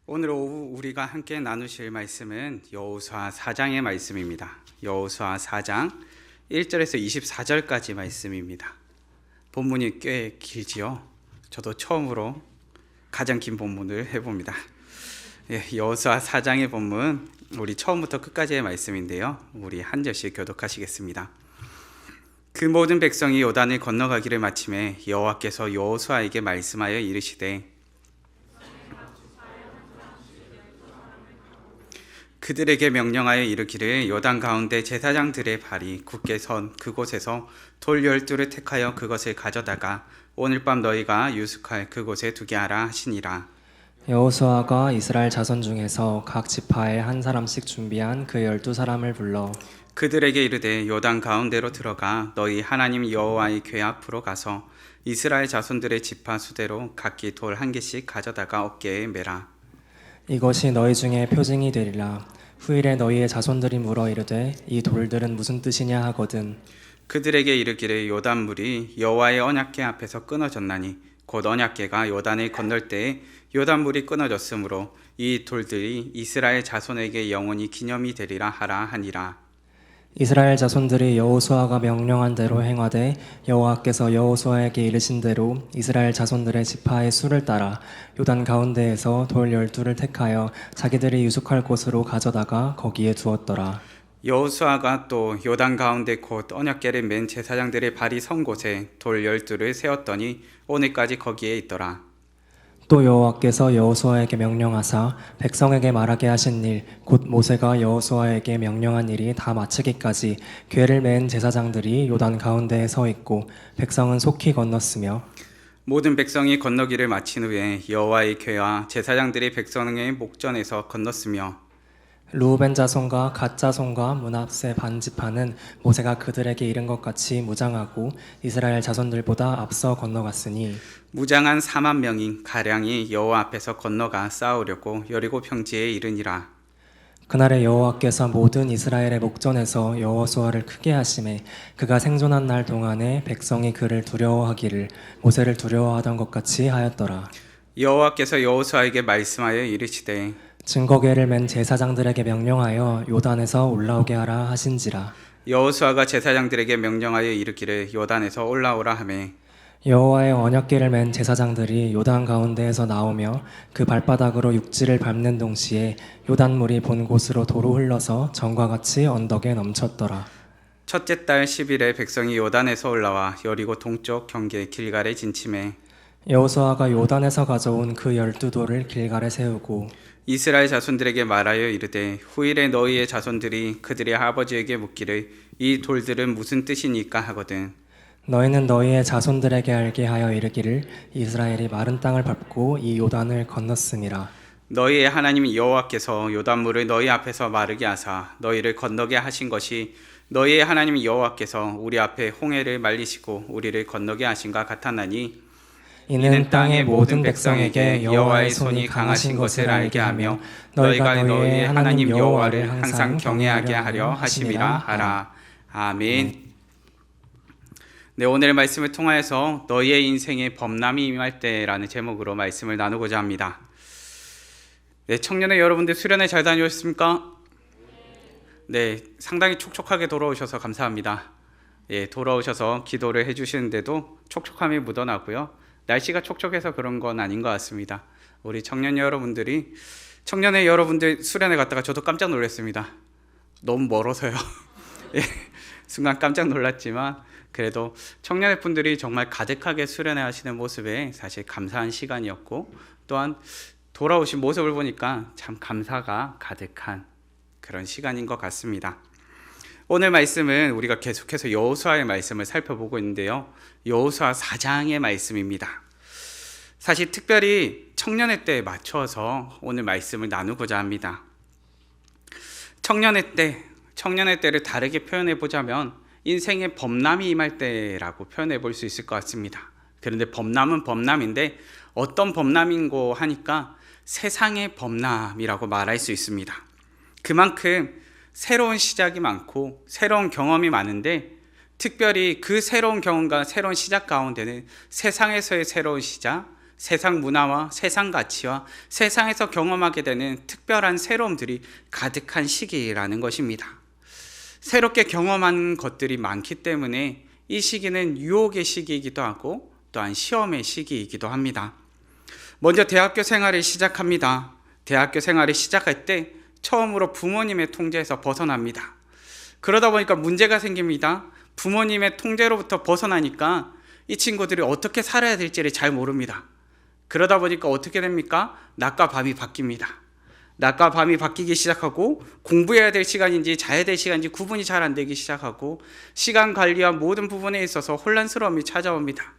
오늘 오후 우리가 함께 나누실 말씀은 여호수아 4장의 말씀입니다. 여호수아 4장 1절에서 24절까지 말씀입니다. 본문이 꽤 길지요. 저도 처음으로 가장 긴 본문을 해봅니다. 여호수아 4장의 본문, 우리 처음부터 끝까지의 말씀인데요. 우리 한 절씩 교독하시겠습니다. 그 모든 백성이 요단을 건너가기를 마침에 여호와께서 여호수아에게 말씀하여 이르시되 그들에게 명령하여 이르기를 요단 가운데 제사장들의 발이 굳게 선 그곳에서 돌 12를 택하여 그것을 가져다가 오늘 밤 너희가 유숙할 그곳에 두게 하라 하시니라. 여호수아가 이스라엘 자손 중에서 각 지파에 한 사람씩 준비한 그 12사람을 불러 그들에게 이르되 요단 가운데로 들어가 너희 하나님 여호와의 궤 앞으로 가서 이스라엘 자손들의 지파 수대로 각기 돌 한 개씩 가져다가 어깨에 매라. 이것이 너희 중에 표징이 되리라. 후일에 너희의 자손들이 물어 이르되 이 돌들은 무슨 뜻이냐 하거든. 그들에게 이르기를 요단물이 여호와의 언약궤 앞에서 끊어졌나니 곧 언약궤가 요단을 건널 때에 요단물이 끊어졌으므로 이 돌들이 이스라엘 자손에게 영원히 기념이 되리라 하라 하니라. 이스라엘 자손들이 여호수아가 명령한 대로 행하되 여호와께서 여호수아에게 이르신 대로 이스라엘 자손들의 지파의 수를 따라 요단 가운데에서 돌 12를 택하여 자기들이 유숙할 곳으로 가져다가 거기에 두었더라. 여호수아가 또 요단 가운데 곧 언약궤를 맨 제사장들의 발이 선 곳에 돌 12를 세웠더니 오늘까지 거기에 있더라. 또 여호와께서 여호수아에게 명령하사 백성에게 말하게 하신 일 곧 모세가 여호수아에게 명령한 일이 다 마치기까지 궤를 맨 제사장들이 요단 가운데에 서 있고 백성은 속히 건넜으며 모든 백성이 건너기를 마친 후에 여호와의 궤와 제사장들이 백성의 목전에서 건넜으며 르우벤 자손과 갓 자손과 므낫세 반 지파는 모세가 그들에게 이른 것 같이 무장하고 이스라엘 자손들보다 앞서 건너갔으니 무장한 4만 명인 가량이 여호와 앞에서 건너가 싸우려고 여리고 평지에 이르니라. 그날에 여호와께서 모든 이스라엘의 목전에서 여호수아를 크게 하심에 그가 생존한 날 동안에 백성이 그를 두려워하기를 모세를 두려워하던 것 같이 하였더라. 여호와께서 여호수아에게 말씀하여 이르시되 증거궤를 맨 제사장들에게 명령하여 요단에서 올라오게 하라 하신지라. 여호수아가 제사장들에게 명령하여 이르기를 요단에서 올라오라 하매 여호와의 언약궤를 맨 제사장들이 요단 가운데에서 나오며 그 발바닥으로 육지를 밟는 동시에 요단물이 본 곳으로 도로 흘러서 전과 같이 언덕에 넘쳤더라. 첫째 달 10일에 백성이 요단에서 올라와 여리고 동쪽 경계 길갈에 진침해 여호수아가 요단에서 가져온 그 12돌을 길갈에 세우고 이스라엘 자손들에게 말하여 이르되 후일에 너희의 자손들이 그들의 아버지에게 묻기를 이 돌들은 무슨 뜻이니까 하거든. 너희는 너희의 자손들에게 알게 하여 이르기를 이스라엘이 마른 땅을 밟고 이 요단을 건넜음이라. 너희의 하나님 여호와께서 요단물을 너희 앞에서 마르게 하사 너희를 건너게 하신 것이 너희의 하나님 여호와께서 우리 앞에 홍해를 말리시고 우리를 건너게 하신가 같았나니 이는 땅의 모든 백성에게 여호와의 손이 강하신 것을 알게 하며 너희가 너희의 하나님 여호와를 항상 경외하게 하려 하심이라 하라. 아멘. 네, 오늘 말씀을 통하여서 너희의 인생에 범람이 임할 때라는 제목으로 말씀을 나누고자 합니다. 네, 청년의 여러분들 수련회 잘 다녀오셨습니까? 네, 상당히 촉촉하게 돌아오셔서 감사합니다. 예, 돌아오셔서 기도를 해주시는데도 촉촉함이 묻어나고요. 날씨가 촉촉해서 그런 건 아닌 것 같습니다. 우리 청년의 여러분들 수련회 갔다가 저도 깜짝 놀랐습니다. 너무 멀어서요. 예, 순간 깜짝 놀랐지만 그래도 청년의 분들이 정말 가득하게 수련회 하시는 모습에 사실 감사한 시간이었고 또한 돌아오신 모습을 보니까 참 감사가 가득한 그런 시간인 것 같습니다. 오늘 말씀은 우리가 계속해서 여호수아의 말씀을 살펴보고 있는데요. 여호수아 4장의 말씀입니다. 사실 특별히 청년의 때에 맞춰서 오늘 말씀을 나누고자 합니다. 청년의 때를 다르게 표현해 보자면 인생의 범람이 임할 때라고 표현해 볼 수 있을 것 같습니다. 그런데 범람은 범람인데 어떤 범람인고 하니까 세상의 범람이라고 말할 수 있습니다. 그만큼 새로운 시작이 많고 새로운 경험이 많은데 특별히 그 새로운 경험과 새로운 시작 가운데는 세상에서의 새로운 시작, 세상 문화와 세상 가치와 세상에서 경험하게 되는 특별한 새로움들이 가득한 시기라는 것입니다. 새롭게 경험한 것들이 많기 때문에 이 시기는 유혹의 시기이기도 하고 또한 시험의 시기이기도 합니다. 먼저 대학교 생활을 시작합니다. 대학교 생활을 시작할 때 처음으로 부모님의 통제에서 벗어납니다. 그러다 보니까 문제가 생깁니다. 부모님의 통제로부터 벗어나니까 이 친구들이 어떻게 살아야 될지를 잘 모릅니다. 그러다 보니까 어떻게 됩니까? 낮과 밤이 바뀝니다. 낮과 밤이 바뀌기 시작하고 공부해야 될 시간인지 자야 될 시간인지 구분이 잘 안 되기 시작하고 시간 관리와 모든 부분에 있어서 혼란스러움이 찾아옵니다.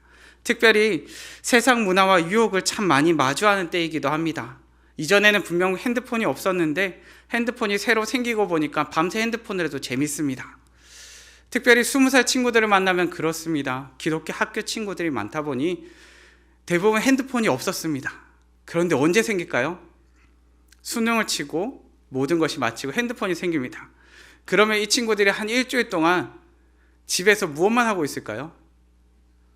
특별히 세상 문화와 유혹을 참 많이 마주하는 때이기도 합니다. 이전에는 분명 핸드폰이 없었는데 핸드폰이 새로 생기고 보니까 밤새 핸드폰을 해도 재밌습니다. 특별히 20살 친구들을 만나면 그렇습니다. 기독교 학교 친구들이 많다 보니 대부분 핸드폰이 없었습니다. 그런데 언제 생길까요? 수능을 치고 모든 것이 마치고 핸드폰이 생깁니다. 그러면 이 친구들이 한 일주일 동안 집에서 무엇만 하고 있을까요?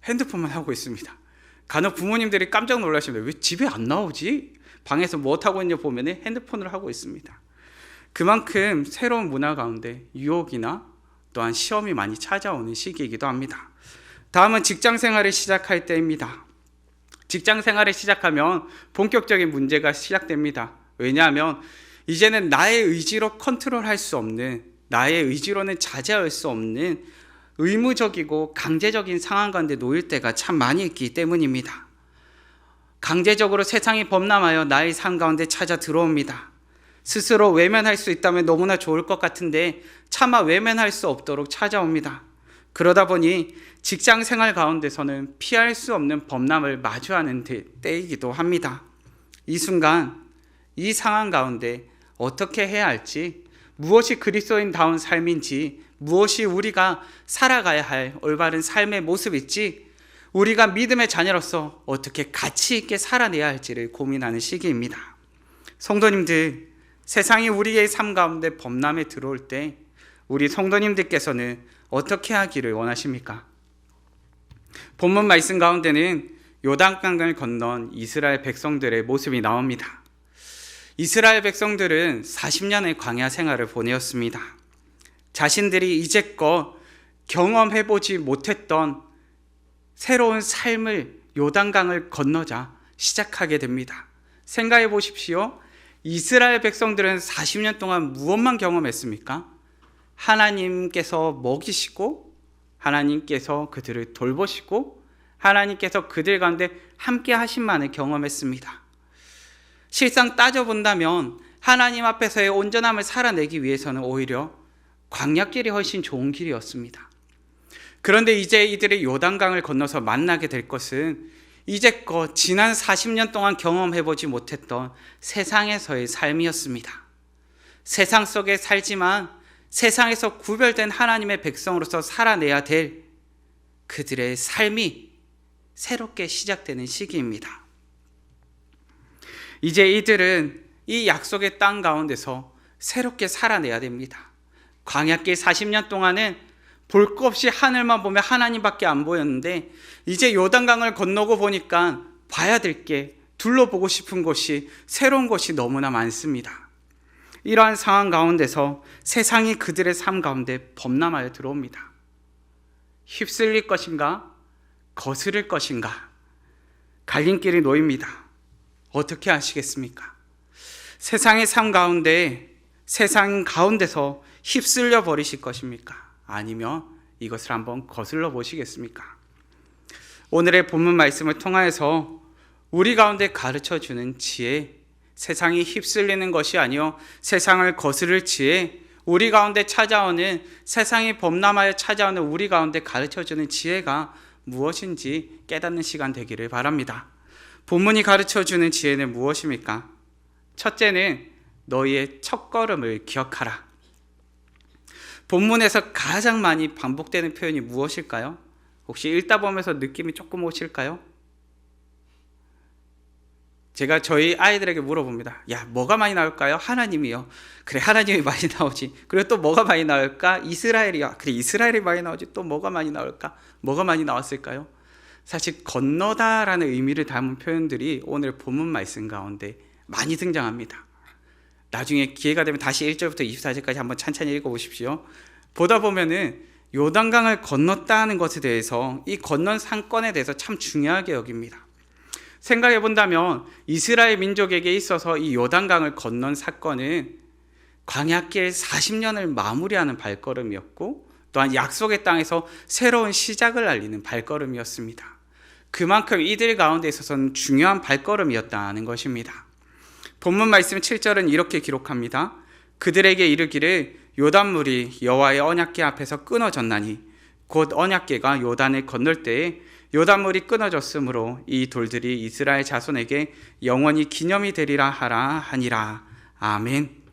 핸드폰만 하고 있습니다. 간혹 부모님들이 깜짝 놀라십니다. 왜 집에 안 나오지? 방에서 무엇 하고 있냐 보면 핸드폰을 하고 있습니다. 그만큼 새로운 문화 가운데 유혹이나 또한 시험이 많이 찾아오는 시기이기도 합니다. 다음은 직장 생활을 시작할 때입니다. 직장 생활을 시작하면 본격적인 문제가 시작됩니다. 왜냐하면 이제는 나의 의지로 컨트롤할 수 없는, 나의 의지로는 자제할 수 없는 의무적이고 강제적인 상황 가운데 놓일 때가 참 많이 있기 때문입니다. 강제적으로 세상이 범람하여 나의 삶 가운데 찾아 들어옵니다. 스스로 외면할 수 있다면 너무나 좋을 것 같은데 차마 외면할 수 없도록 찾아옵니다. 그러다 보니 직장 생활 가운데서는 피할 수 없는 범람을 마주하는 때이기도 합니다. 이 순간, 이 상황 가운데 어떻게 해야 할지, 무엇이 그리스도인다운 삶인지, 무엇이 우리가 살아가야 할 올바른 삶의 모습일지, 우리가 믿음의 자녀로서 어떻게 가치 있게 살아내야 할지를 고민하는 시기입니다. 성도님들, 세상이 우리의 삶 가운데 범람에 들어올 때 우리 성도님들께서는 어떻게 하기를 원하십니까? 본문 말씀 가운데는 요단강을 건넌 이스라엘 백성들의 모습이 나옵니다. 이스라엘 백성들은 40년의 광야 생활을 보내었습니다. 자신들이 이제껏 경험해보지 못했던 새로운 삶을 요단강을 건너자 시작하게 됩니다. 생각해 보십시오. 이스라엘 백성들은 40년 동안 무엇만 경험했습니까? 하나님께서 먹이시고 하나님께서 그들을 돌보시고 하나님께서 그들 가운데 함께 하신만을 경험했습니다. 실상 따져본다면 하나님 앞에서의 온전함을 살아내기 위해서는 오히려 광야길이 훨씬 좋은 길이었습니다. 그런데 이제 이들이 요단강을 건너서 만나게 될 것은 이제껏 지난 40년 동안 경험해보지 못했던 세상에서의 삶이었습니다. 세상 속에 살지만 세상에서 구별된 하나님의 백성으로서 살아내야 될 그들의 삶이 새롭게 시작되는 시기입니다. 이제 이들은 이 약속의 땅 가운데서 새롭게 살아내야 됩니다. 광야길 40년 동안은 볼 것 없이 하늘만 보며 하나님밖에 안 보였는데 이제 요단강을 건너고 보니까 봐야 될 게, 둘러보고 싶은 곳이, 새로운 곳이 너무나 많습니다. 이러한 상황 가운데서 세상이 그들의 삶 가운데 범람하여 들어옵니다. 휩쓸릴 것인가? 거스를 것인가? 갈림길이 놓입니다. 어떻게 하시겠습니까? 세상의 삶 가운데, 세상 가운데서 휩쓸려 버리실 것입니까? 아니면 이것을 한번 거슬러 보시겠습니까? 오늘의 본문 말씀을 통하여서 우리 가운데 가르쳐주는 지혜, 세상이 휩쓸리는 것이 아니요 세상을 거스를 지혜, 우리 가운데 찾아오는, 세상이 범람하여 찾아오는 우리 가운데 가르쳐주는 지혜가 무엇인지 깨닫는 시간 되기를 바랍니다. 본문이 가르쳐주는 지혜는 무엇입니까? 첫째는 너희의 첫걸음을 기억하라. 본문에서 가장 많이 반복되는 표현이 무엇일까요? 혹시 읽다 보면서 느낌이 조금 오실까요? 제가 저희 아이들에게 물어봅니다. 야, 뭐가 많이 나올까요? 하나님이요. 그래, 하나님이 많이 나오지. 그리고 또 뭐가 많이 나올까? 이스라엘이요. 그래, 이스라엘이 많이 나오지. 또 뭐가 많이 나올까? 뭐가 많이 나왔을까요? 사실 건너다라는 의미를 담은 표현들이 오늘 본문 말씀 가운데 많이 등장합니다. 나중에 기회가 되면 다시 1절부터 24절까지 한번 찬찬히 읽어보십시오. 보다 보면은 요단강을 건넜다는 것에 대해서, 이 건넌 사건에 대해서 참 중요하게 여깁니다. 생각해 본다면 이스라엘 민족에게 있어서 이 요단강을 건넌 사건은 광야길 40년을 마무리하는 발걸음이었고, 또한 약속의 땅에서 새로운 시작을 알리는 발걸음이었습니다. 그만큼 이들 가운데 있어서는 중요한 발걸음이었다는 것입니다. 본문 말씀 7절은 이렇게 기록합니다. 그들에게 이르기를 요단물이 여호와의 언약궤 앞에서 끊어졌나니 곧 언약궤가 요단을 건널 때에 요단물이 끊어졌으므로 이 돌들이 이스라엘 자손에게 영원히 기념이 되리라 하라 하니라. 아멘.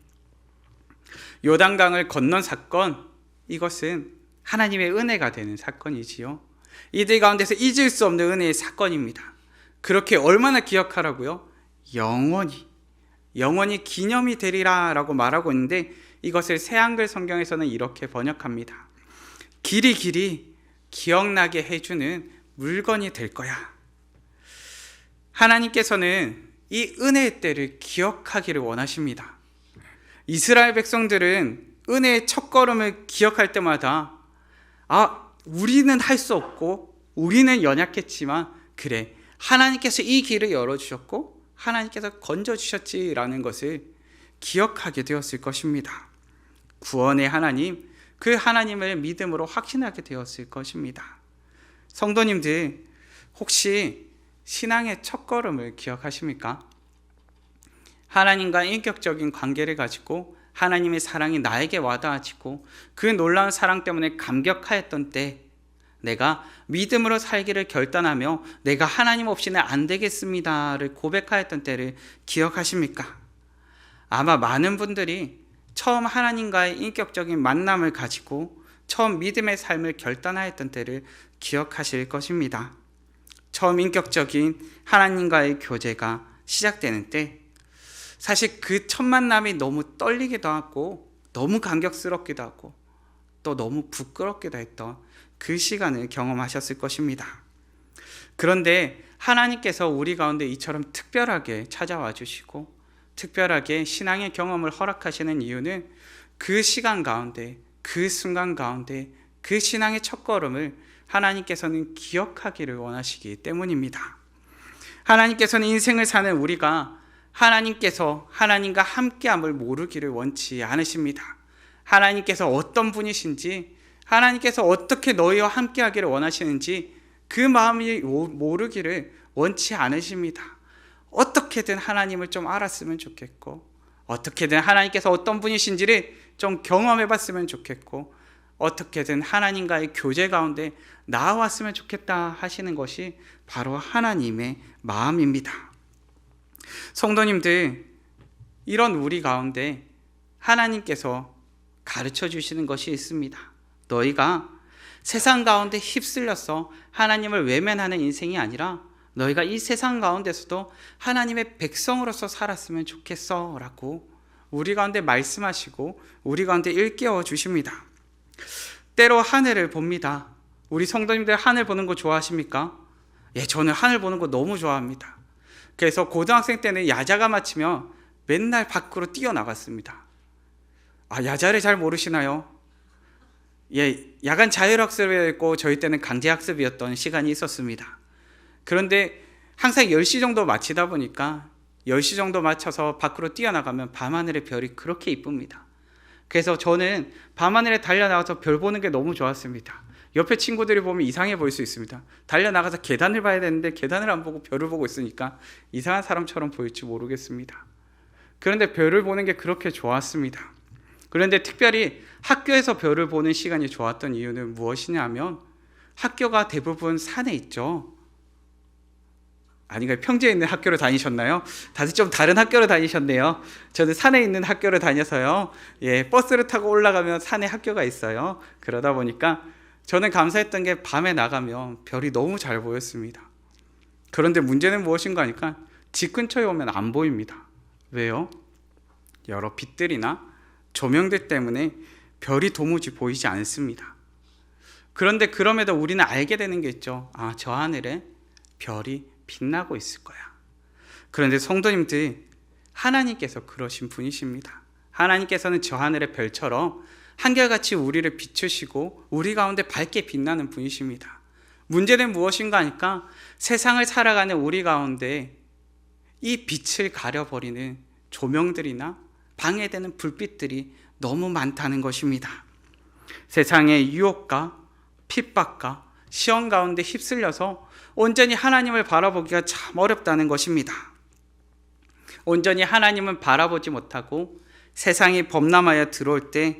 요단강을 건넌 사건, 이것은 하나님의 은혜가 되는 사건이지요. 이들 가운데서 잊을 수 없는 은혜의 사건입니다. 그렇게 얼마나 기억하라고요? 영원히 기념이 되리라 라고 말하고 있는데, 이것을 새한글 성경에서는 이렇게 번역합니다. 길이 기억나게 해주는 물건이 될 거야. 하나님께서는 이 은혜의 때를 기억하기를 원하십니다. 이스라엘 백성들은 은혜의 첫걸음을 기억할 때마다 우리는 할 수 없고 우리는 연약했지만 그래, 하나님께서 이 길을 열어주셨고 하나님께서 건져주셨지라는 것을 기억하게 되었을 것입니다. 구원의 하나님, 그 하나님을 믿음으로 확신하게 되었을 것입니다. 성도님들, 혹시 신앙의 첫걸음을 기억하십니까? 하나님과 인격적인 관계를 가지고 하나님의 사랑이 나에게 와닿아지고 그 놀라운 사랑 때문에 감격하였던 때, 내가 믿음으로 살기를 결단하며 내가 하나님 없이는 안 되겠습니다를 고백하였던 때를 기억하십니까? 아마 많은 분들이 처음 하나님과의 인격적인 만남을 가지고 처음 믿음의 삶을 결단하였던 때를 기억하실 것입니다. 처음 인격적인 하나님과의 교제가 시작되는 때, 사실 그 첫 만남이 너무 떨리기도 하고 너무 감격스럽기도 하고 또 너무 부끄럽기도 했던 그 시간을 경험하셨을 것입니다. 그런데 하나님께서 우리 가운데 이처럼 특별하게 찾아와 주시고 특별하게 신앙의 경험을 허락하시는 이유는 그 시간 가운데, 그 순간 가운데 그 신앙의 첫걸음을 하나님께서는 기억하기를 원하시기 때문입니다. 하나님께서는 인생을 사는 우리가 하나님께서 하나님과 함께함을 모르기를 원치 않으십니다. 하나님께서 어떤 분이신지, 하나님께서 어떻게 너희와 함께하기를 원하시는지 그 마음이 모르기를 원치 않으십니다. 어떻게든 하나님을 좀 알았으면 좋겠고, 어떻게든 하나님께서 어떤 분이신지를 좀 경험해봤으면 좋겠고, 어떻게든 하나님과의 교제 가운데 나아왔으면 좋겠다 하시는 것이 바로 하나님의 마음입니다. 성도님들, 이런 우리 가운데 하나님께서 가르쳐 주시는 것이 있습니다. 너희가 세상 가운데 휩쓸려서 하나님을 외면하는 인생이 아니라 너희가 이 세상 가운데서도 하나님의 백성으로서 살았으면 좋겠어 라고 우리 가운데 말씀하시고 우리 가운데 일깨워 주십니다. 때로 하늘을 봅니다. 우리 성도님들 하늘 보는 거 좋아하십니까? 예, 저는 하늘 보는 거 너무 좋아합니다. 그래서 고등학생 때는 야자가 마치면 맨날 밖으로 뛰어나갔습니다. 야자를 잘 모르시나요? 예, 야간 자율학습이었고 저희 때는 강제학습이었던 시간이 있었습니다. 그런데 항상 10시 정도 마치다 보니까 10시 정도 맞춰서 밖으로 뛰어나가면 밤하늘의 별이 그렇게 이쁩니다. 그래서 저는 밤하늘에 달려나가서 별 보는 게 너무 좋았습니다. 옆에 친구들이 보면 이상해 보일 수 있습니다. 달려나가서 계단을 봐야 되는데 계단을 안 보고 별을 보고 있으니까 이상한 사람처럼 보일지 모르겠습니다. 그런데 별을 보는 게 그렇게 좋았습니다. 그런데 특별히 학교에서 별을 보는 시간이 좋았던 이유는 무엇이냐면, 학교가 대부분 산에 있죠. 아닌가요? 평지에 있는 학교를 다니셨나요? 다들 좀 다른 학교를 다니셨네요. 저는 산에 있는 학교를 다녀서요. 예, 버스를 타고 올라가면 산에 학교가 있어요. 그러다 보니까 저는 감사했던 게 밤에 나가면 별이 너무 잘 보였습니다. 그런데 문제는 무엇인가 하니까 집 근처에 오면 안 보입니다. 왜요? 여러 빛들이나 조명들 때문에 별이 도무지 보이지 않습니다. 그런데 그럼에도 우리는 알게 되는 게 있죠. 아, 저 하늘에 별이 빛나고 있을 거야. 그런데 성도님들, 하나님께서 그러신 분이십니다. 하나님께서는 저 하늘의 별처럼 한결같이 우리를 비추시고 우리 가운데 밝게 빛나는 분이십니다. 문제는 무엇인가 하니까 세상을 살아가는 우리 가운데 이 빛을 가려버리는 조명들이나 방해되는 불빛들이 너무 많다는 것입니다. 세상의 유혹과 핍박과 시험 가운데 휩쓸려서 온전히 하나님을 바라보기가 참 어렵다는 것입니다. 온전히 하나님은 바라보지 못하고 세상이 범람하여 들어올 때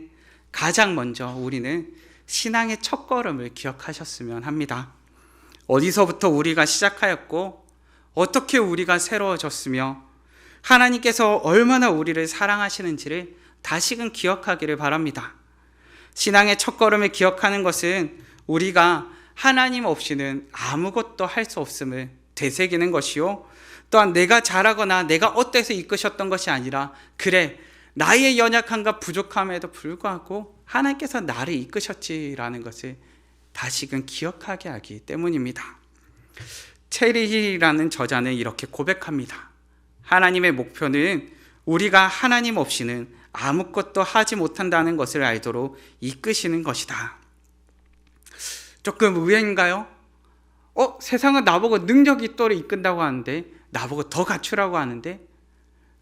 가장 먼저 우리는 신앙의 첫걸음을 기억하셨으면 합니다. 어디서부터 우리가 시작하였고 어떻게 우리가 새로워졌으며 하나님께서 얼마나 우리를 사랑하시는지를 다시금 기억하기를 바랍니다. 신앙의 첫걸음을 기억하는 것은 우리가 하나님 없이는 아무것도 할 수 없음을 되새기는 것이요, 또한 내가 잘하거나 내가 어때서 이끄셨던 것이 아니라 그래, 나의 연약함과 부족함에도 불구하고 하나님께서 나를 이끄셨지라는 것을 다시금 기억하게 하기 때문입니다. 체리힐이라는 저자는 이렇게 고백합니다. 하나님의 목표는 우리가 하나님 없이는 아무것도 하지 못한다는 것을 알도록 이끄시는 것이다. 조금 의외인가요? 세상은 나보고 능력 있도록 이끈다고 하는데, 나보고 더 갖추라고 하는데,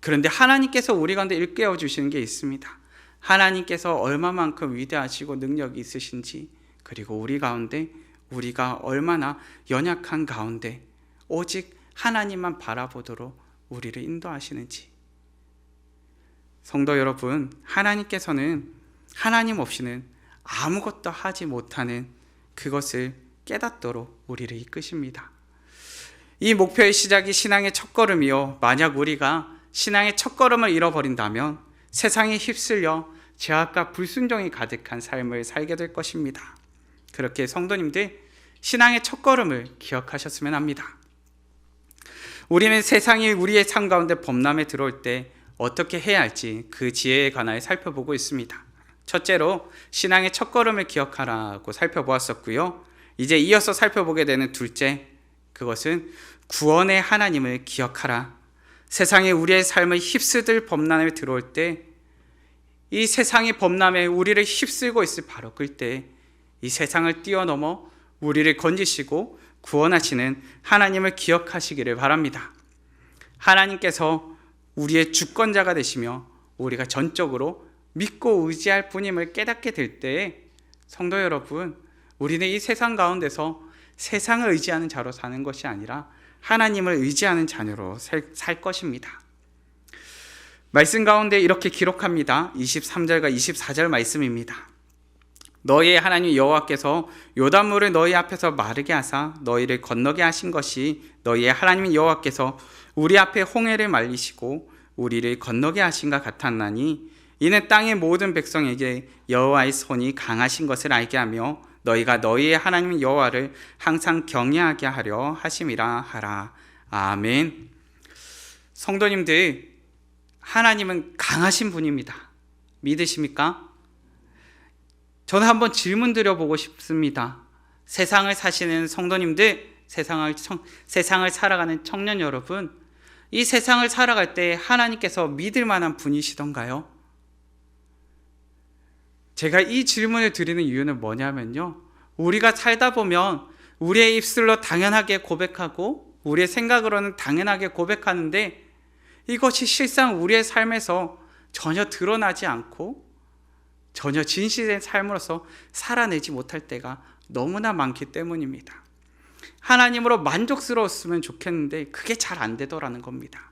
그런데 하나님께서 우리 가운데 일깨워 주시는 게 있습니다. 하나님께서 얼마만큼 위대하시고 능력이 있으신지, 그리고 우리 가운데 우리가 얼마나 연약한 가운데 오직 하나님만 바라보도록 우리를 인도하시는지. 성도 여러분, 하나님께서는 하나님 없이는 아무것도 하지 못하는 그것을 깨닫도록 우리를 이끄십니다. 이 목표의 시작이 신앙의 첫걸음이요, 만약 우리가 신앙의 첫걸음을 잃어버린다면 세상에 휩쓸려 죄악과 불순종이 가득한 삶을 살게 될 것입니다. 그렇게 성도님들, 신앙의 첫걸음을 기억하셨으면 합니다. 우리는 세상이 우리의 삶 가운데 범람에 들어올 때 어떻게 해야 할지 그 지혜에 관하여 살펴보고 있습니다. 첫째로 신앙의 첫걸음을 기억하라고 살펴보았었고요. 이제 이어서 살펴보게 되는 둘째, 그것은 구원의 하나님을 기억하라. 세상에 우리의 삶을 휩쓸들 범람에 들어올 때, 이 세상의 범람에 우리를 휩쓸고 있을 바로 그때 이 세상을 뛰어넘어 우리를 건지시고 구원하시는 하나님을 기억하시기를 바랍니다. 하나님께서 우리의 주권자가 되시며 우리가 전적으로 믿고 의지할 분임을 깨닫게 될 때에, 성도 여러분, 우리는 이 세상 가운데서 세상을 의지하는 자로 사는 것이 아니라 하나님을 의지하는 자녀로 살 것입니다. 말씀 가운데 이렇게 기록합니다. 23절과 24절 말씀입니다. 너희의 하나님 여호와께서 요단물을 너희 앞에서 마르게 하사 너희를 건너게 하신 것이 너희의 하나님 여호와께서 우리 앞에 홍해를 말리시고 우리를 건너게 하신가 같았나니, 이는 땅의 모든 백성에게 여호와의 손이 강하신 것을 알게 하며 너희가 너희의 하나님 여호와를 항상 경외하게 하려 하심이라 하라. 아멘. 성도님들, 하나님은 강하신 분입니다. 믿으십니까? 저는 한번 질문 드려보고 싶습니다. 세상을 사시는 성도님들, 세상을 살아가는 청년 여러분, 이 세상을 살아갈 때 하나님께서 믿을 만한 분이시던가요? 제가 이 질문을 드리는 이유는 뭐냐면요, 우리가 살다 보면 우리의 입술로 당연하게 고백하고 우리의 생각으로는 당연하게 고백하는데, 이것이 실상 우리의 삶에서 전혀 드러나지 않고 전혀 진실된 삶으로서 살아내지 못할 때가 너무나 많기 때문입니다. 하나님으로 만족스러웠으면 좋겠는데 그게 잘 안 되더라는 겁니다.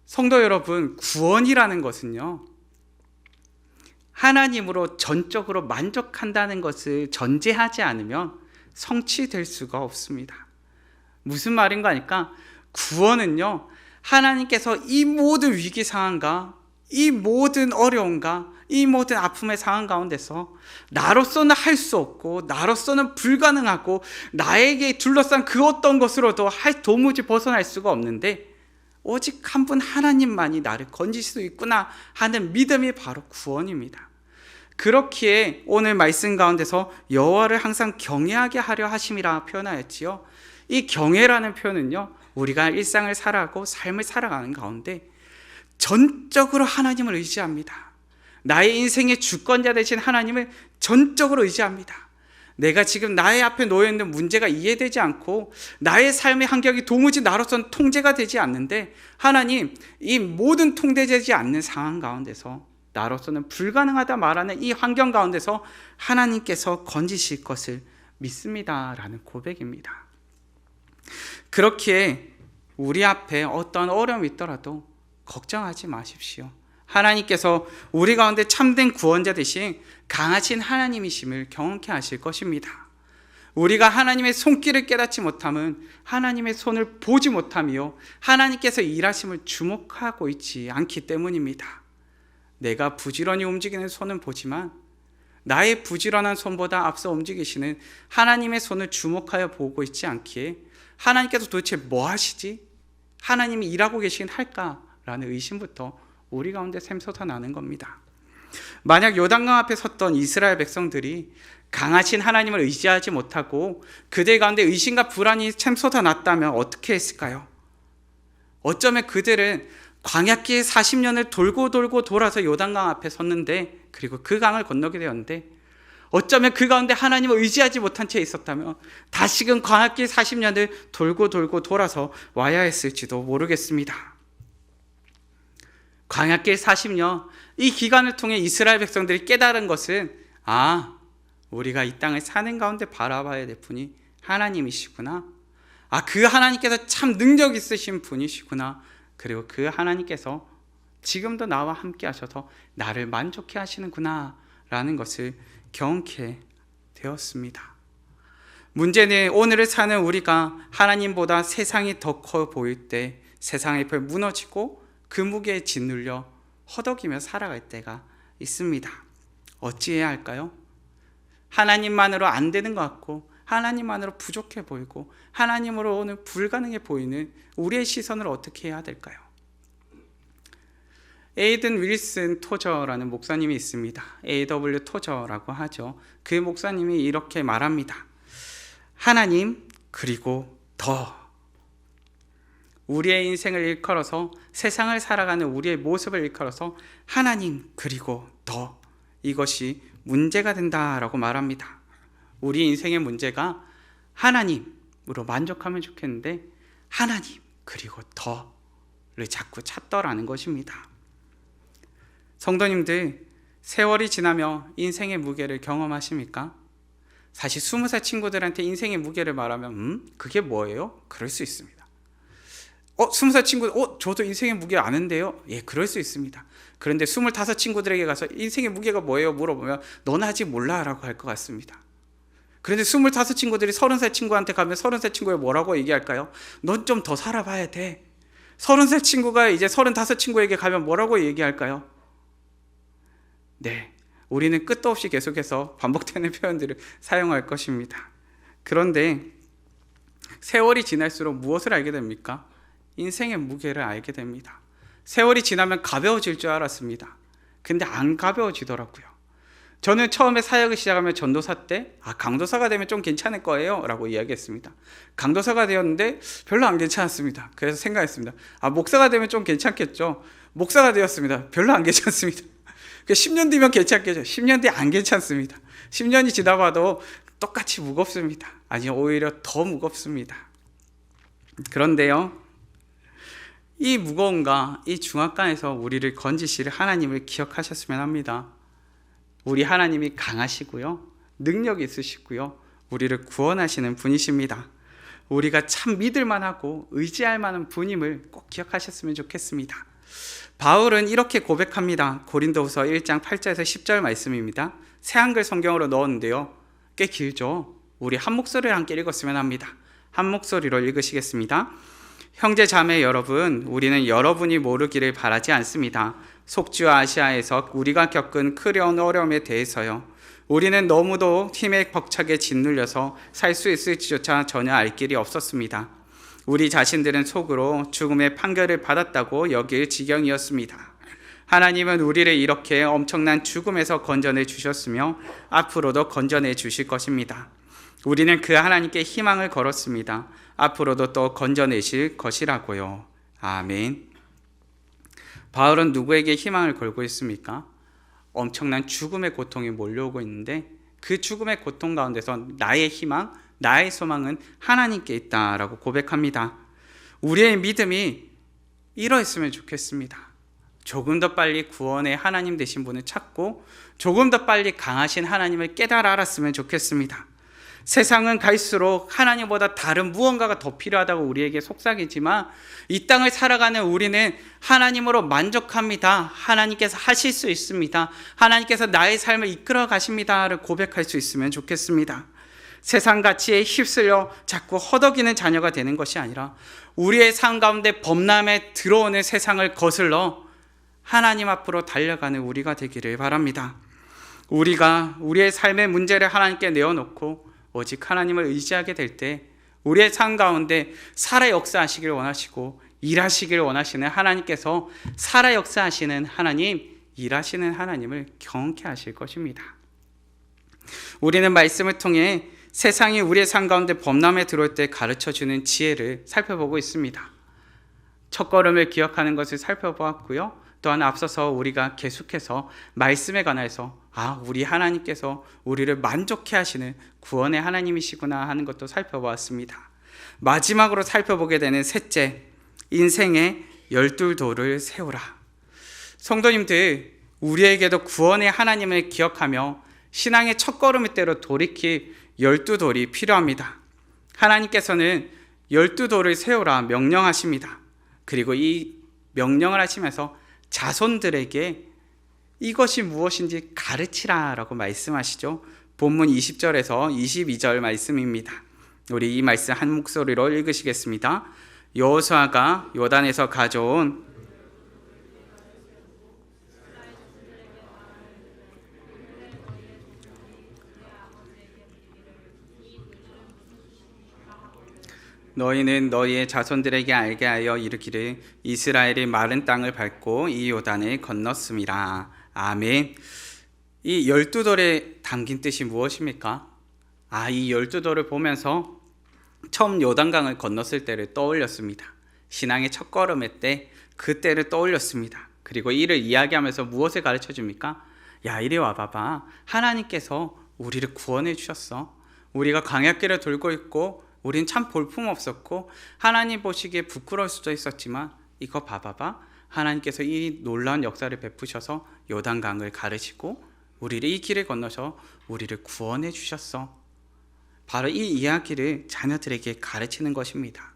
성도 여러분, 구원이라는 것은요, 하나님으로 전적으로 만족한다는 것을 전제하지 않으면 성취될 수가 없습니다. 무슨 말인가 하니까, 구원은요, 하나님께서 이 모든 위기 상황과 이 모든 어려움과 이 모든 아픔의 상황 가운데서 나로서는 할 수 없고 나로서는 불가능하고 나에게 둘러싼 그 어떤 것으로도 도무지 벗어날 수가 없는데, 오직 한 분 하나님만이 나를 건질 수 있구나 하는 믿음이 바로 구원입니다. 그렇기에 오늘 말씀 가운데서 여호와를 항상 경외하게 하려 하심이라 표현하였지요. 이 경외라는 표현은요, 우리가 일상을 살아가고 삶을 살아가는 가운데 전적으로 하나님을 의지합니다. 나의 인생의 주권자 되신 하나님을 전적으로 의지합니다. 내가 지금 나의 앞에 놓여있는 문제가 이해되지 않고 나의 삶의 환경이 도무지 나로서는 통제가 되지 않는데, 하나님, 이 모든 통제되지 않는 상황 가운데서 나로서는 불가능하다 말하는 이 환경 가운데서 하나님께서 건지실 것을 믿습니다 라는 고백입니다. 그렇기에 우리 앞에 어떤 어려움이 있더라도 걱정하지 마십시오. 하나님께서 우리 가운데 참된 구원자 되신 강하신 하나님이심을 경험케 하실 것입니다. 우리가 하나님의 손길을 깨닫지 못함은 하나님의 손을 보지 못하며 하나님께서 일하심을 주목하고 있지 않기 때문입니다. 내가 부지런히 움직이는 손은 보지만 나의 부지런한 손보다 앞서 움직이시는 하나님의 손을 주목하여 보고 있지 않기에 하나님께서 도대체 뭐 하시지? 하나님이 일하고 계시긴 할까라는 의심부터 우리 가운데 샘솟아 나는 겁니다. 만약 요단강 앞에 섰던 이스라엘 백성들이 강하신 하나님을 의지하지 못하고 그들 가운데 의심과 불안이 샘솟아 났다면 어떻게 했을까요? 어쩌면 그들은 광야길 40년을 돌고 돌아서 요단강 앞에 섰는데, 그리고 그 강을 건너게 되었는데, 어쩌면 그 가운데 하나님을 의지하지 못한 채 있었다면 다시금 광야길 40년을 돌고 돌아서 와야 했을지도 모르겠습니다. 광야길 40년, 이 기간을 통해 이스라엘 백성들이 깨달은 것은, 우리가 이 땅을 사는 가운데 바라봐야 될 분이 하나님이시구나. 그 하나님께서 참 능력 있으신 분이시구나. 그리고 그 하나님께서 지금도 나와 함께 하셔서 나를 만족해 하시는구나 라는 것을 경험케 되었습니다. 문제는 오늘을 사는 우리가 하나님보다 세상이 더 커 보일 때 세상의 앞에 무너지고 그 무게에 짓눌려 허덕이며 살아갈 때가 있습니다. 어찌해야 할까요? 하나님만으로 안 되는 것 같고 하나님만으로 부족해 보이고 하나님으로는 불가능해 보이는 우리의 시선을 어떻게 해야 될까요? 에이든 윌슨 토저라는 목사님이 있습니다. A.W. 토저라고 하죠. 그 목사님이 이렇게 말합니다. 하나님 그리고 더. 우리의 인생을 일컬어서 세상을 살아가는 우리의 모습을 일컬어서 하나님 그리고 더, 이것이 문제가 된다라고 말합니다. 우리 인생의 문제가 하나님으로 만족하면 좋겠는데 하나님 그리고 더를 자꾸 찾더라는 것입니다. 성도님들, 세월이 지나며 인생의 무게를 경험하십니까? 사실 20살 친구들한테 인생의 무게를 말하면 그게 뭐예요? 그럴 수 있습니다. 20살 친구, 저도 인생의 무게 아는데요? 예, 그럴 수 있습니다. 그런데 25 친구들에게 가서 인생의 무게가 뭐예요? 물어보면 너는 아직 몰라 라고 할 것 같습니다. 그런데 25 친구들이 30살 친구한테 가면 30살 친구가 뭐라고 얘기할까요? 넌 좀 더 살아봐야 돼. 30살 친구가 이제 35 친구에게 가면 뭐라고 얘기할까요? 네, 우리는 끝도 없이 계속해서 반복되는 표현들을 사용할 것입니다. 그런데 세월이 지날수록 무엇을 알게 됩니까? 인생의 무게를 알게 됩니다. 세월이 지나면 가벼워질 줄 알았습니다. 근데 안 가벼워지더라고요. 저는 처음에 사역을 시작하면 전도사 때 강도사가 되면 좀 괜찮을 거예요 라고 이야기했습니다. 강도사가 되었는데 별로 안 괜찮았습니다. 그래서 생각했습니다. 목사가 되면 좀 괜찮겠죠. 목사가 되었습니다. 별로 안 괜찮습니다. 10년 뒤면 괜찮겠죠. 10년 뒤 안 괜찮습니다. 10년이 지나봐도 똑같이 무겁습니다. 아니, 오히려 더 무겁습니다. 그런데요, 이 무거움과 이 중압감에서 우리를 건지실 하나님을 기억하셨으면 합니다. 우리 하나님이 강하시고요, 능력이 있으시고요, 우리를 구원하시는 분이십니다. 우리가 참 믿을만하고 의지할 만한 분임을 꼭 기억하셨으면 좋겠습니다. 바울은 이렇게 고백합니다. 고린도후서 1장 8절에서 10절 말씀입니다. 새한글 성경으로 넣었는데요, 꽤 길죠. 우리 한 목소리를 함께 읽었으면 합니다. 한 목소리로 읽으시겠습니다. 형제 자매 여러분, 우리는 여러분이 모르기를 바라지 않습니다. 속주와 아시아에서 우리가 겪은 크려운 어려움에 대해서요. 우리는 너무도 힘에 벅차게 짓눌려서 살 수 있을지조차 전혀 알 길이 없었습니다. 우리 자신들은 속으로 죽음의 판결을 받았다고 여길 지경이었습니다. 하나님은 우리를 이렇게 엄청난 죽음에서 건져내 주셨으며 앞으로도 건져내 주실 것입니다. 우리는 그 하나님께 희망을 걸었습니다. 앞으로도 또 건져내실 것이라고요. 아멘. 바울은 누구에게 희망을 걸고 있습니까? 엄청난 죽음의 고통이 몰려오고 있는데 그 죽음의 고통 가운데서 나의 희망, 나의 소망은 하나님께 있다라고 고백합니다. 우리의 믿음이 이러했으면 좋겠습니다. 조금 더 빨리 구원의 하나님 되신 분을 찾고 조금 더 빨리 강하신 하나님을 깨달아 알았으면 좋겠습니다. 세상은 갈수록 하나님보다 다른 무언가가 더 필요하다고 우리에게 속삭이지만 이 땅을 살아가는 우리는 하나님으로 만족합니다. 하나님께서 하실 수 있습니다. 하나님께서 나의 삶을 이끌어 가십니다를 고백할 수 있으면 좋겠습니다. 세상 가치에 휩쓸려 자꾸 허덕이는 자녀가 되는 것이 아니라 우리의 삶 가운데 범람에 들어오는 세상을 거슬러 하나님 앞으로 달려가는 우리가 되기를 바랍니다. 우리가 우리의 삶의 문제를 하나님께 내어놓고 오직 하나님을 의지하게 될 때 우리의 삶 가운데 살아 역사하시길 원하시고 일하시길 원하시는 하나님께서 살아 역사하시는 하나님, 일하시는 하나님을 경외케 하실 것입니다. 우리는 말씀을 통해 세상이 우리의 삶 가운데 범람에 들어올 때 가르쳐주는 지혜를 살펴보고 있습니다. 첫걸음을 기억하는 것을 살펴보았고요. 또한 앞서서 우리가 계속해서 말씀에 관해서 우리 하나님께서 우리를 만족해 하시는 구원의 하나님이시구나 하는 것도 살펴보았습니다. 마지막으로 살펴보게 되는 셋째, 인생의 12돌을 세우라. 성도님들, 우리에게도 구원의 하나님을 기억하며 신앙의 첫걸음을 떼로 돌이킬 12돌이 필요합니다. 하나님께서는 12돌을 세우라 명령하십니다. 그리고 이 명령을 하시면서 자손들에게 이것이 무엇인지 가르치라라고 말씀하시죠. 본문 20절에서 22절 말씀입니다. 우리 이 말씀 한 목소리로 읽으시겠습니다. 여호수아가 요단에서 가져온 너희는 너희의 자손들에게 알게 하여 이르기를 이스라엘이 마른 땅을 밟고 이 요단을 건넜음이라. 아멘. 이 12돌에 담긴 뜻이 무엇입니까? 이 12돌을 보면서 처음 요단강을 건넜을 때를 떠올렸습니다. 신앙의 첫걸음의 때, 그때를 떠올렸습니다. 그리고 이를 이야기하면서 무엇을 가르쳐 줍니까? 이리 와봐봐. 하나님께서 우리를 구원해 주셨어. 우리가 광야길을 돌고 있고 우린 참 볼품없었고 하나님 보시기에 부끄러울 수도 있었지만 이거 봐봐봐. 하나님께서 이 놀라운 역사를 베푸셔서 요단강을 가르치고 우리를 이 길을 건너서 우리를 구원해 주셨어. 바로 이 이야기를 자녀들에게 가르치는 것입니다.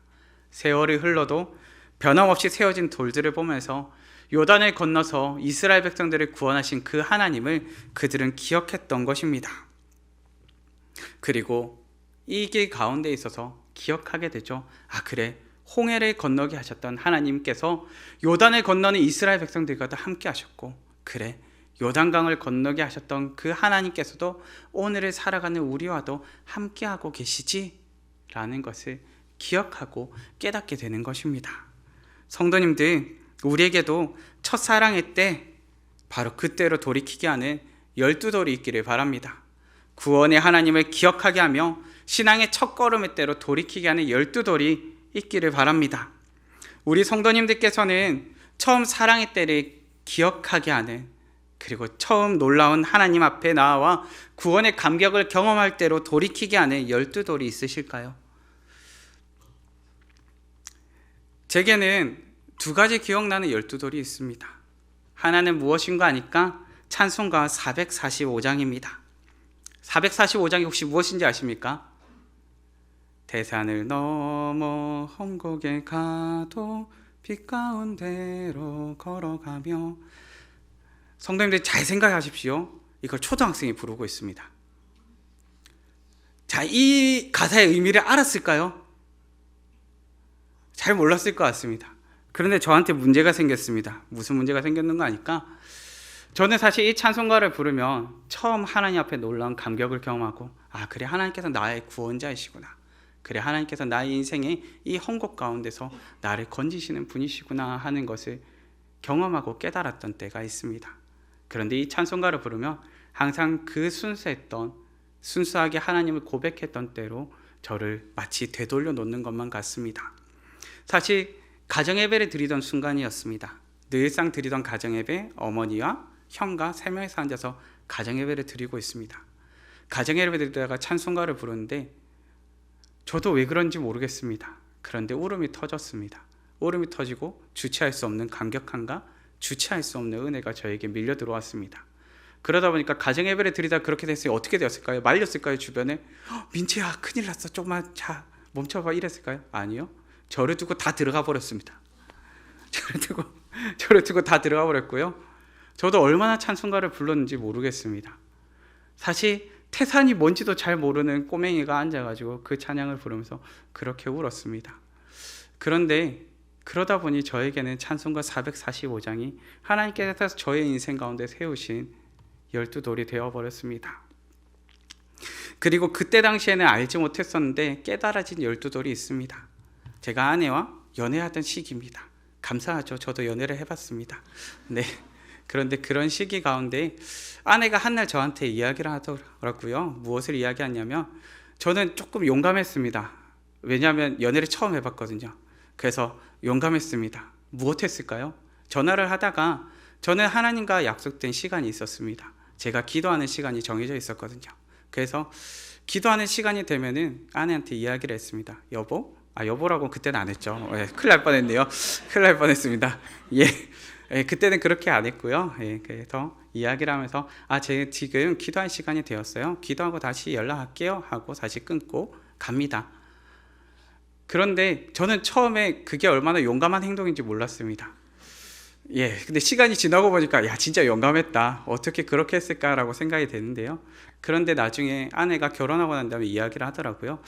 세월이 흘러도 변함없이 세워진 돌들을 보면서 요단을 건너서 이스라엘 백성들을 구원하신 그 하나님을 그들은 기억했던 것입니다. 그리고 이 길 가운데 있어서 기억하게 되죠. 그래, 홍해를 건너게 하셨던 하나님께서 요단을 건너는 이스라엘 백성들과도 함께 하셨고, 그래, 요단강을 건너게 하셨던 그 하나님께서도 오늘을 살아가는 우리와도 함께하고 계시지? 라는 것을 기억하고 깨닫게 되는 것입니다. 성도님들, 우리에게도 첫사랑의 때 바로 그때로 돌이키게 하는 12돌이 있기를 바랍니다. 구원의 하나님을 기억하게 하며 신앙의 첫걸음의 때로 돌이키게 하는 12돌이 있기를 바랍니다. 우리 성도님들께서는 처음 사랑의 때를 기억하게 하는, 그리고 처음 놀라운 하나님 앞에 나와 구원의 감격을 경험할 때로 돌이키게 하는 12돌이 있으실까요? 제게는 두 가지 기억나는 12돌이 있습니다. 하나는 무엇인가 하니까 찬송가 445장입니다. 445장이 혹시 무엇인지 아십니까? 대산을 넘어 험곡에 가도 빛 가운데로 걸어가며. 성도님들 잘 생각하십시오. 이걸 초등학생이 부르고 있습니다. 자, 이 가사의 의미를 알았을까요? 잘 몰랐을 것 같습니다. 그런데 저한테 문제가 생겼습니다. 무슨 문제가 생겼는가 하니까, 저는 사실 이 찬송가를 부르면 처음 하나님 앞에 놀라운 감격을 경험하고, 그래, 하나님께서 나의 구원자이시구나. 그래, 하나님께서 나의 인생의 이 험곡 가운데서 나를 건지시는 분이시구나 하는 것을 경험하고 깨달았던 때가 있습니다. 그런데 이 찬송가를 부르며 항상 그 순수하게 하나님을 고백했던 때로 저를 마치 되돌려 놓는 것만 같습니다. 사실 가정예배를 드리던 순간이었습니다. 늘상 드리던 가정예배, 어머니와 형과 3명이서 앉아서 가정예배를 드리고 있습니다. 가정예배 드리다가 찬송가를 부르는데 저도 왜 그런지 모르겠습니다. 그런데 울음이 터졌습니다. 울음이 터지고 주체할 수 없는 감격함과 주체할 수 없는 은혜가 저에게 밀려 들어왔습니다. 그러다 보니까 가정예배를 드리다 그렇게 됐으니 어떻게 되었을까요? 말렸을까요? 주변에 민채야 큰일 났어, 조금만 자 멈춰봐 이랬을까요? 아니요, 저를 두고 다 들어가 버렸습니다. 저를 두고 다 들어가 버렸고요. 저도 얼마나 찬송가를 불렀는지 모르겠습니다. 사실 태산이 뭔지도 잘 모르는 꼬맹이가 앉아가지고 그 찬양을 부르면서 그렇게 울었습니다. 그런데 그러다 보니 저에게는 찬송가 445장이 하나님께서 저의 인생 가운데 세우신 12돌이 되어버렸습니다. 그리고 그때 당시에는 알지 못했었는데 깨달아진 12돌이 있습니다. 제가 아내와 연애하던 시기입니다. 감사하죠. 저도 연애를 해봤습니다. 네. 그런데 그런 시기 가운데 아내가 한날 저한테 이야기를 하더라고요. 무엇을 이야기하냐면 저는 조금 용감했습니다. 왜냐하면 연애를 처음 해봤거든요. 그래서 용감했습니다. 무엇했을까요? 전화를 하다가 저는 하나님과 약속된 시간이 있었습니다. 제가 기도하는 시간이 정해져 있었거든요. 그래서 기도하는 시간이 되면은 아내한테 이야기를 했습니다. 여보라고 그때는 안 했죠. 큰일 날 뻔했네요. 큰일 날 뻔했습니다. 그때는 그렇게 안 했고요. 그래서 이야기를 하면서 제가 지금 기도할 시간이 되었어요. 기도하고 다시 연락할게요 하고 다시 끊고 갑니다. 그런데 저는 처음에 그게 얼마나 용감한 행동인지 몰랐습니다. 근데 시간이 지나고 보니까 진짜 용감했다. 어떻게 그렇게 했을까라고 생각이 되는데요. 그런데 나중에 아내가 결혼하고 난 다음에 이야기를 하더라고요.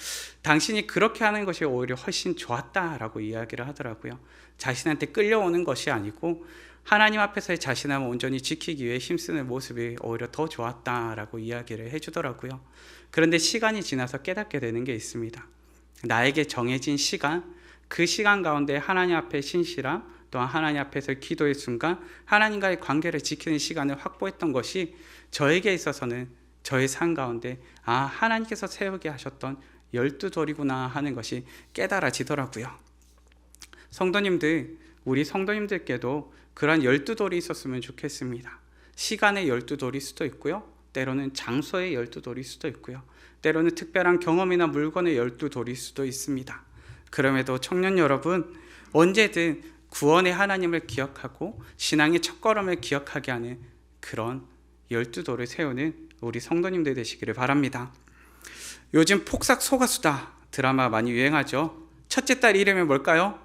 당신이 그렇게 하는 것이 오히려 훨씬 좋았다라고 이야기를 하더라고요. 자신한테 끌려오는 것이 아니고 하나님 앞에서의 자신함을 온전히 지키기 위해 힘쓰는 모습이 오히려 더 좋았다라고 이야기를 해주더라고요. 그런데 시간이 지나서 깨닫게 되는 게 있습니다. 나에게 정해진 시간, 그 시간 가운데 하나님 앞에 신실함, 또한 하나님 앞에서 기도의 순간 하나님과의 관계를 지키는 시간을 확보했던 것이 저에게 있어서는 저의 삶 가운데 하나님께서 세우게 하셨던 12돌이구나 하는 것이 깨달아지더라고요. 성도님들, 우리 성도님들께도 그런 12돌이 있었으면 좋겠습니다. 시간의 12돌일 수도 있고요. 때로는 장소의 12돌일 수도 있고요. 때로는 특별한 경험이나 물건의 12돌일 수도 있습니다. 그럼에도 청년 여러분, 언제든 구원의 하나님을 기억하고 신앙의 첫걸음을 기억하게 하는 그런 12돌을 세우는 우리 성도님들 되시기를 바랍니다. 요즘 폭삭 속았수다 드라마 많이 유행하죠. 첫째 딸 이름이 뭘까요?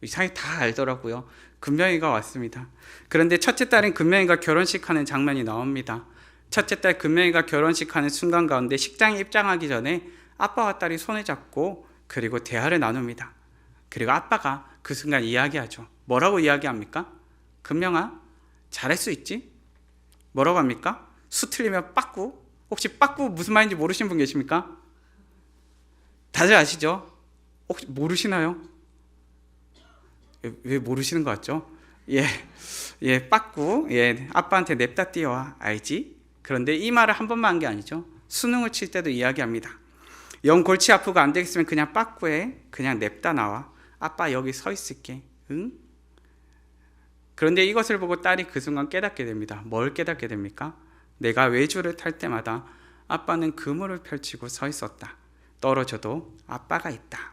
이상하게 다 알더라고요. 금명이가 왔습니다. 그런데 첫째 딸인 금명이가 결혼식하는 장면이 나옵니다. 첫째 딸 금명이가 결혼식하는 순간 가운데 식장에 입장하기 전에 아빠와 딸이 손을 잡고 그리고 대화를 나눕니다. 그리고 아빠가 그 순간 이야기하죠. 뭐라고 이야기합니까? 금명아, 잘할 수 있지? 뭐라고 합니까? 수 틀리면 빠꾸? 혹시 빠꾸 무슨 말인지 모르시는 분 계십니까? 다들 아시죠? 혹시 모르시나요? 왜 모르시는 것 같죠? 빠꾸. 아빠한테 냅다 뛰어와. 알지? 그런데 이 말을 한 번만 한 게 아니죠. 수능을 칠 때도 이야기합니다. 영 골치 아프고 안 되겠으면 그냥 빠꾸해. 그냥 냅다 나와. 아빠 여기 서 있을게. 응? 그런데 이것을 보고 딸이 그 순간 깨닫게 됩니다. 뭘 깨닫게 됩니까? 내가 외주를 탈 때마다 아빠는 그물을 펼치고 서 있었다. 떨어져도 아빠가 있다.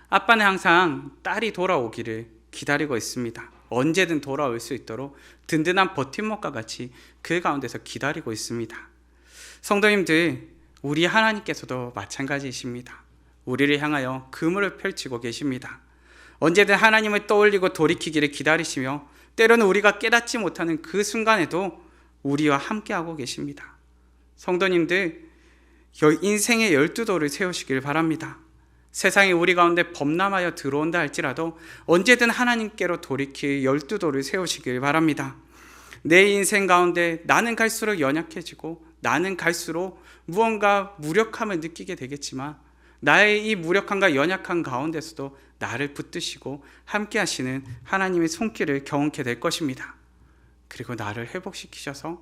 아빠는 항상 딸이 돌아오기를 기다리고 있습니다. 언제든 돌아올 수 있도록 든든한 버팀목과 같이 그 가운데서 기다리고 있습니다. 성도님들, 우리 하나님께서도 마찬가지이십니다. 우리를 향하여 그물을 펼치고 계십니다. 언제든 하나님을 떠올리고 돌이키기를 기다리시며 때로는 우리가 깨닫지 못하는 그 순간에도 우리와 함께하고 계십니다. 성도님들, 인생의 12돌을 세우시길 바랍니다. 세상이 우리 가운데 범람하여 들어온다 할지라도 언제든 하나님께로 돌이킬 12돌을 세우시길 바랍니다. 내 인생 가운데 나는 갈수록 연약해지고 나는 갈수록 무언가 무력함을 느끼게 되겠지만 나의 이 무력함과 연약함 가운데서도 나를 붙드시고 함께 하시는 하나님의 손길을 경험케 될 것입니다. 그리고 나를 회복시키셔서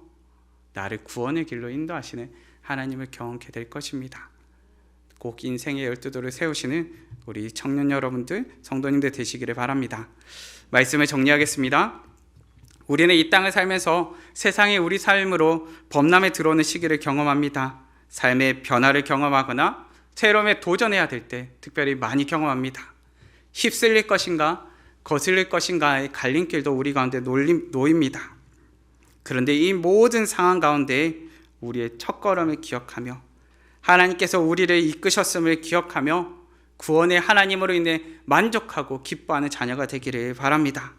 나를 구원의 길로 인도하시는 하나님을 경험케 될 것입니다. 꼭 인생의 12도를 세우시는 우리 청년 여러분들, 성도님들 되시기를 바랍니다. 말씀을 정리하겠습니다. 우리는 이 땅을 살면서 세상에 우리 삶으로 범람에 들어오는 시기를 경험합니다. 삶의 변화를 경험하거나 새로움에 도전해야 될 때 특별히 많이 경험합니다. 휩쓸릴 것인가 거슬릴 것인가의 갈림길도 우리 가운데 놓입니다. 그런데 이 모든 상황 가운데 우리의 첫걸음을 기억하며 하나님께서 우리를 이끄셨음을 기억하며 구원의 하나님으로 인해 만족하고 기뻐하는 자녀가 되기를 바랍니다.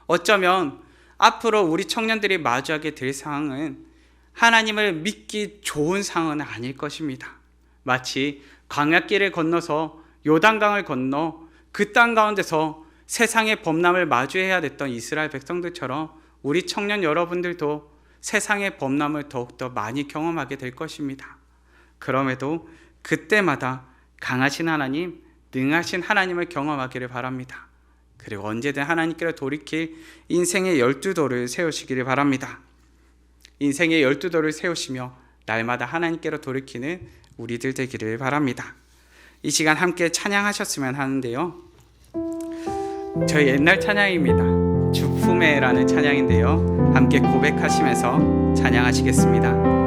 어쩌면 앞으로 우리 청년들이 마주하게 될 상황은 하나님을 믿기 좋은 상황은 아닐 것입니다. 마치 광야길을 건너서 요단강을 건너 그 땅 가운데서 세상의 범람을 마주해야 됐던 이스라엘 백성들처럼 우리 청년 여러분들도 세상의 범람을 더욱더 많이 경험하게 될 것입니다. 그럼에도 그때마다 강하신 하나님, 능하신 하나님을 경험하기를 바랍니다. 그리고 언제든 하나님께로 돌이킬 인생의 12도를 세우시기를 바랍니다. 인생의 12도를 세우시며 날마다 하나님께로 돌이키는 우리들 되기를 바랍니다. 이 시간 함께 찬양하셨으면 하는데요. 저희 옛날 찬양입니다. 주품에라는 찬양인데요. 함께 고백하시면서 찬양하시겠습니다.